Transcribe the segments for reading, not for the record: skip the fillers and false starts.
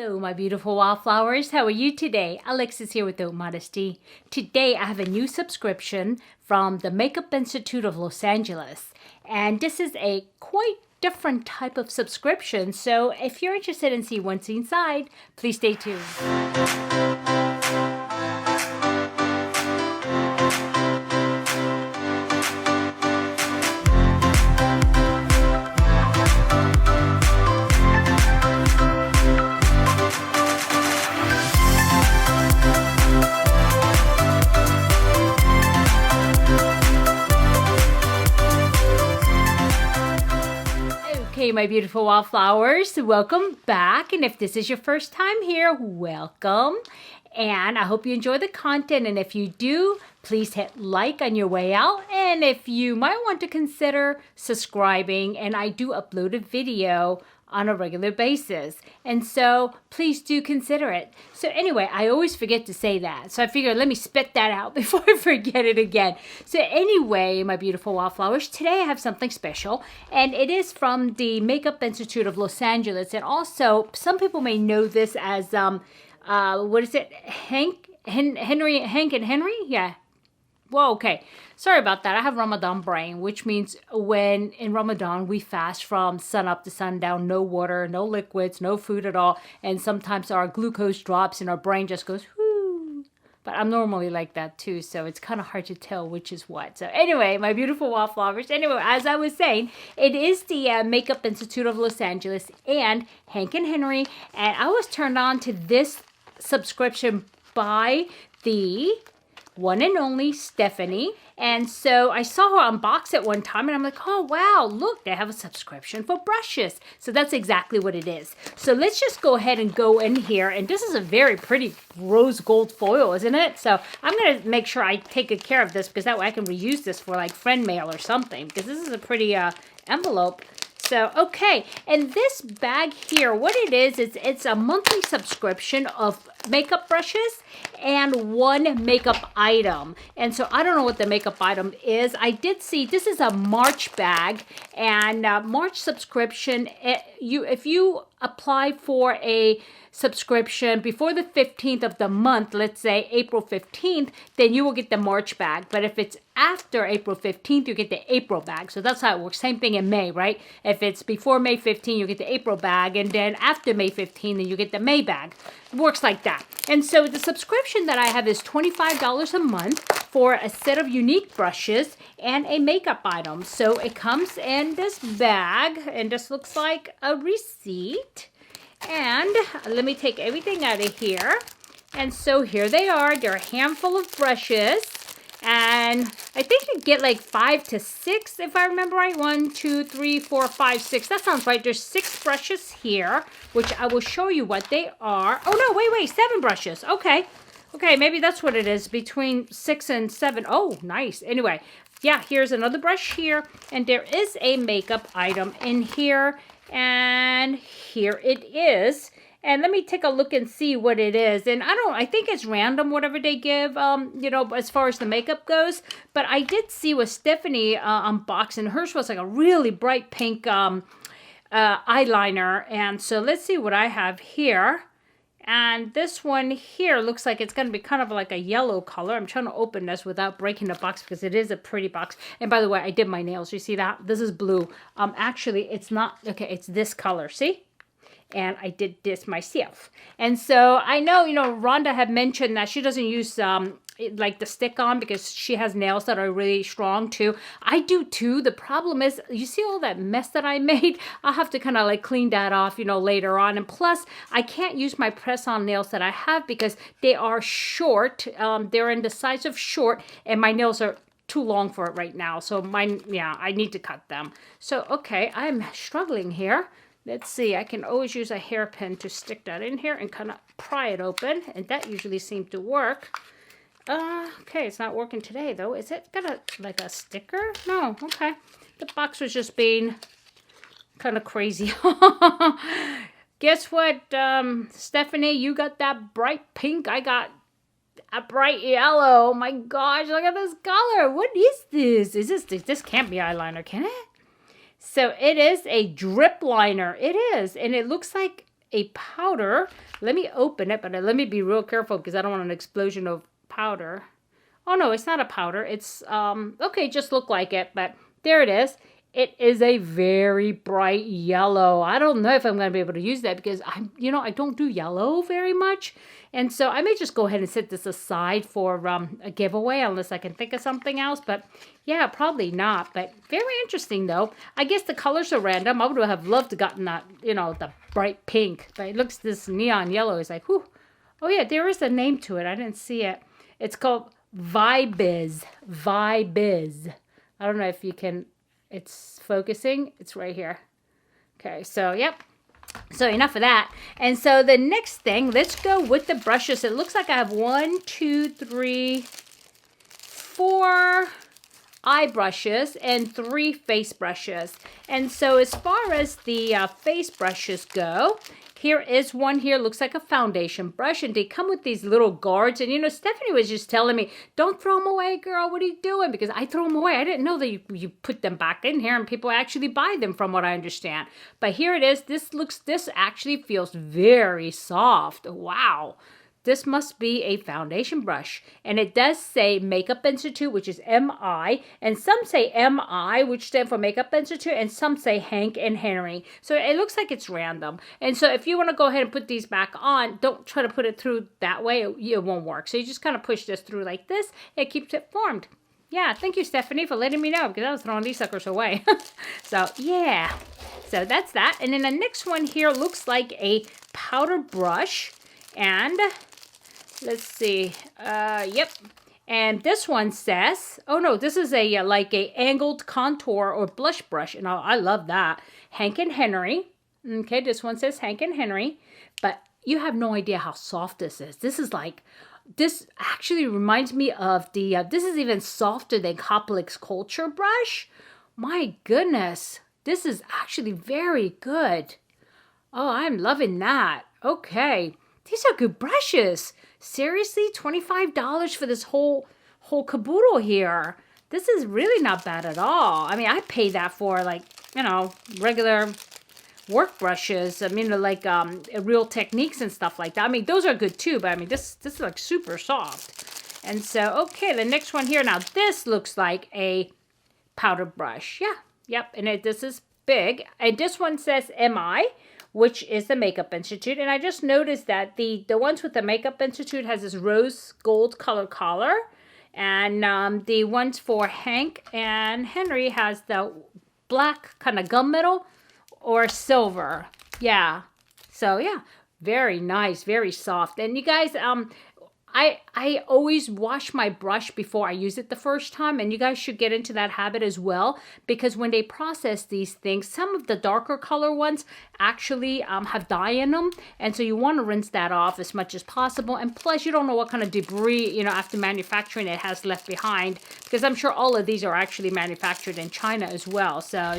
Hello, my beautiful wildflowers. How are you today? Alexis here with the Modesty. Today, I have a new subscription from the Makeup Institute of Los Angeles. And this is a quite different type of subscription. So if you're interested in seeing what's inside, please stay tuned. Hey, my beautiful wildflowers, welcome back. And if this is your first time here, welcome. And I hope you enjoy the content. And if you do, please hit like on your way out. And if you might want to consider subscribing, and I do upload a video on a regular basis. And so please do consider it. So anyway, I always forget to say that. So I figured let me spit that out before I forget it again. So anyway, my beautiful wildflowers, today I have something special. And it is from the Makeup Institute of Los Angeles. And also, some people may know this as, what is it? Hank and Henry? Yeah. Whoa, okay. Sorry about that. I have Ramadan brain, which means when in Ramadan we fast from sun up to sundown, no water, no liquids, no food at all. And sometimes our glucose drops and our brain just goes, whoo. But I'm normally like that too, so it's kind of hard to tell which is what. So anyway, my beautiful wildflowers. Anyway, as I was saying, it is the Makeup Institute of Los Angeles and Hank and Henry. And I was turned on to this subscription by the one and only Stephanie. And so I saw her unbox it one time and I'm like, oh wow, look, they have a subscription for brushes. So that's exactly what it is. So let's just go ahead and go in here. And this is a very pretty rose gold foil, isn't it? So I'm going to make sure I take good care of this because that way I can reuse this for like friend mail or something, because this is a pretty envelope. So, okay, and this bag here, what it is, it's a monthly subscription of makeup brushes and one makeup item. And so I don't know what the makeup item is. I did see, this is a March bag, and March subscription, if you apply for a subscription before the 15th of the month, let's say April 15th, then you will get the March bag. But if it's after April 15th, you get the April bag. So that's how it works. Same thing in May, right? If it's before May 15th, you get the April bag. And then after May 15th, then you get the May bag. It works like that. And so the subscription that I have is $25 a month for a set of unique brushes and a makeup item. So it comes in this bag, and this looks like a receipt. And let me take everything out of here. And so here they are. They're a handful of brushes. And I think you get like 5 to 6, if I remember right. 1, 2, 3, 4, 5, 6. That sounds right. There's 6 brushes here, which I will show you what they are. Oh, no, wait. 7 brushes. Okay. Okay, maybe that's what it is, between 6 and 7. Oh, nice. Anyway, yeah, here's another brush here. And there is a makeup item in here. And here it is. And let me take a look and see what it is. And I think it's random, whatever they give, you know, as far as the makeup goes. But I did see with Stephanie unboxing, hers was like a really bright pink eyeliner. And so let's see what I have here. And this one here looks like it's going to be kind of like a yellow color. I'm trying to open this without breaking the box because it is a pretty box. And by the way, I did my nails. You see that? This is blue. Actually, it's not. Okay, it's this color. See? And I did this myself. And so I know, you know, Rhonda had mentioned that she doesn't use like the stick-on because she has nails that are really strong too. I do too. The problem is, you see all that mess that I made? I'll have to kind of like clean that off, you know, later on. And plus, I can't use my press-on nails that I have because they are short. They're in the size of short, and my nails are too long for it right now. So mine, yeah, I need to cut them. So, okay, I'm struggling here. Let's see, I can always use a hairpin to stick that in here and kind of pry it open. And that usually seems to work. Okay, it's not working today though. Is it got like a sticker? No, okay. The box was just being kind of crazy. Guess what, Stephanie? You got that bright pink. I got a bright yellow. Oh my gosh, look at this color. What is this? This can't be eyeliner, can it? So it is a drip liner. It is. And it looks like a powder. Let me open it, but let me be real careful because I don't want an explosion of powder. Oh no, it's not a powder. It's, okay, just look like it, but there it is. It is a very bright yellow. I don't know if I'm going to be able to use that because I don't do yellow very much. And so I may just go ahead and set this aside for a giveaway unless I can think of something else. But yeah, probably not. But very interesting though. I guess the colors are random. I would have loved to gotten that, the bright pink. But it looks this neon yellow. It's like, whew. Oh yeah, there is a name to it. I didn't see it. It's called Vibiz. Vibiz. I don't know if you can... It's focusing. It's right here. Okay, so yep. So enough of that. And so the next thing, let's go with the brushes. It looks like I have 1, 2, 3, 4 eye brushes and 3 face brushes. And so as far as the face brushes go, here is one here, looks like a foundation brush, and they come with these little guards. And Stephanie was just telling me, don't throw them away, girl. What are you doing? Because I throw them away. I didn't know that you put them back in here and people actually buy them from what I understand. But here it is. This actually feels very soft. Wow. This must be a foundation brush. And it does say Makeup Institute, which is MI. And some say MI, which stands for Makeup Institute. And some say Hank and Henry. So it looks like it's random. And so if you want to go ahead and put these back on, don't try to put it through that way. It won't work. So you just kind of push this through like this. It keeps it formed. Yeah, thank you, Stephanie, for letting me know. Because I was throwing these suckers away. So, yeah. So that's that. And then the next one here looks like a powder brush. And... let's see. Yep. And this one says, oh no, this is a like a angled contour or blush brush. And I love that. Hank and Henry. Okay, this one says Hank and Henry. But you have no idea how soft this is. This actually reminds me of this is even softer than Coplix Culture brush. My goodness. This is actually very good. Oh, I'm loving that. Okay. These are good brushes. Seriously, $25 for this whole caboodle here. This is really not bad at all. I mean, I pay that for regular work brushes. I mean, like Real Techniques and stuff like that. I mean, those are good too, but I mean, this is like super soft. And so, okay, the next one here. Now, this looks like a powder brush. Yeah, yep, and this is big. And this one says MI, which is the Makeup Institute. And I just noticed that the ones with the Makeup Institute has this rose gold color. And the ones for Hank and Henry has the black kind of gunmetal or silver. Yeah. So, yeah. Very nice. Very soft. And you guys, I always wash my brush before I use it the first time, and you guys should get into that habit as well, because when they process these things, some of the darker color ones actually have dye in them, and so you want to rinse that off as much as possible. And plus, you don't know what kind of debris, after manufacturing it has left behind, because I'm sure all of these are actually manufactured in China as well. So,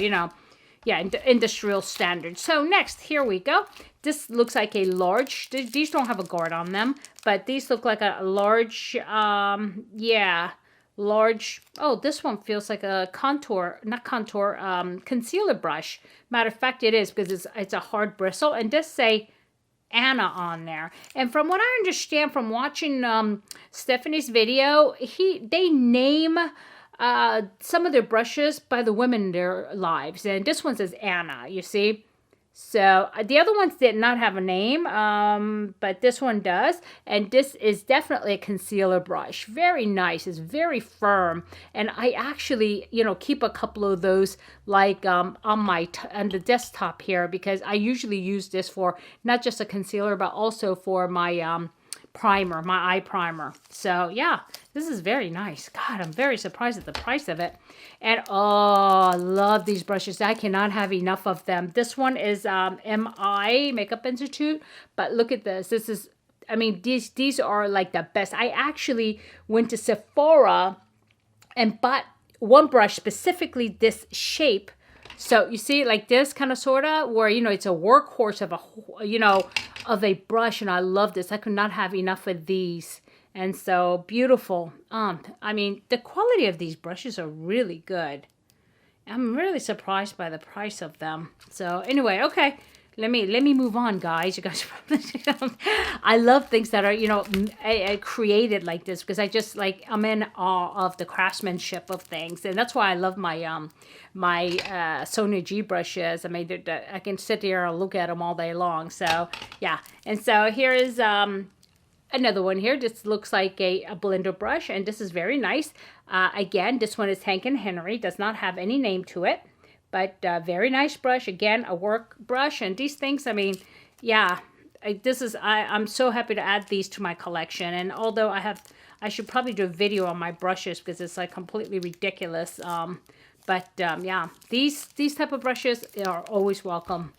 yeah, industrial standards. So next, here we go. This looks like a large, these don't have a guard on them, but these look like a large, large, oh, this one feels like a concealer brush. Matter of fact, it is, because it's a hard bristle, and this say Anna on there. And from what I understand from watching Stephanie's video, they name some of their brushes by the women in their lives. And this one says Anna, you see. So the other ones did not have a name, but this one does. And this is definitely a concealer brush. Very nice. It's very firm. And I actually, keep a couple of those like on the desktop here, because I usually use this for not just a concealer, but also for my primer, my eye primer. So yeah, this is very nice. God, I'm very surprised at the price of it. And oh, I love these brushes. I cannot have enough of them. This one is MI, Makeup Institute. But look at this. This is, I mean, these are like the best. I actually went to Sephora and bought one brush, specifically this shape. So you see, like this kind of sort of, where, it's a workhorse of a brush. And I love this. I could not have enough of these. And so beautiful. I mean, the quality of these brushes are really good. I'm really surprised by the price of them. So anyway, okay. let me move on, guys. You guys, I love things that are, you know, created like this, because I just like, I'm in awe of the craftsmanship of things, and that's why I love my my Sonia G brushes. I mean, I can sit here and look at them all day long. So yeah, and so here is another one here. This looks like a blender brush, and this is very nice. Again, this one is Hank and Henry. Does not have any name to it, but very nice brush. Again, a work brush, and these things, I mean, yeah, I'm so happy to add these to my collection. And although I should probably do a video on my brushes, because it's like completely ridiculous. Yeah, these type of brushes are always welcome.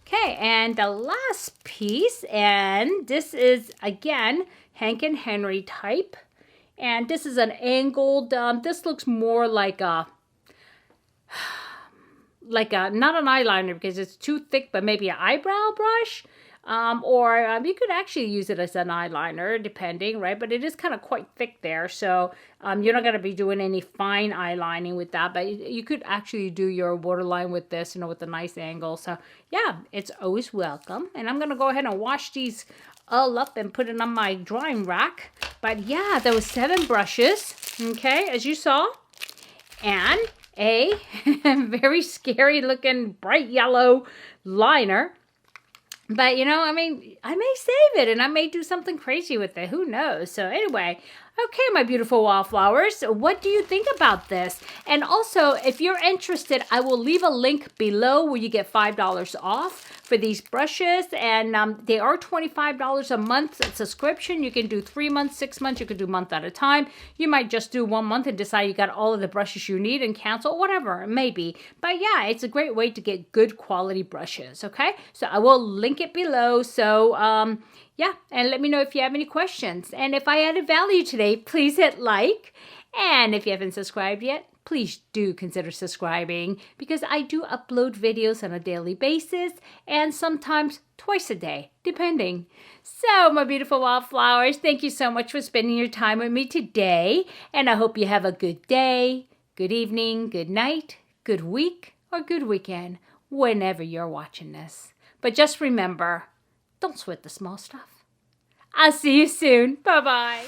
Okay, and the last piece, and this is, again, Hank and Henry type. And this is an angled, this looks more like a, not an eyeliner because it's too thick, but maybe an eyebrow brush. Or you could actually use it as an eyeliner, depending, right? But it is kind of quite thick there, so you're not going to be doing any fine eyelining with that, but you could actually do your waterline with this, you know, with a nice angle. So yeah, it's always welcome. And I'm going to go ahead and wash these all up and put it on my drying rack. But yeah, there was 7 brushes, okay, as you saw, and a very scary looking bright yellow liner. But, you know, I mean, I may save it and I may do something crazy with it. Who knows? So anyway, okay, my beautiful wildflowers, what do you think about this? And also, if you're interested, I will leave a link below where you get $5 off for these brushes. And they are $25 a month subscription. You can do 3 months, 6 months. You can do a month at a time. You might just do 1 month and decide you got all of the brushes you need and cancel, whatever, maybe. But yeah, it's a great way to get good quality brushes, okay? So I will link it below. So yeah, and let me know if you have any questions. And if I added value today, please hit like. And if you haven't subscribed yet, please do consider subscribing, because I do upload videos on a daily basis and sometimes twice a day, depending. So my beautiful wildflowers, thank you so much for spending your time with me today. And I hope you have a good day, good evening, good night, good week, or good weekend, whenever you're watching this. But just remember, don't sweat the small stuff. I'll see you soon. Bye-bye.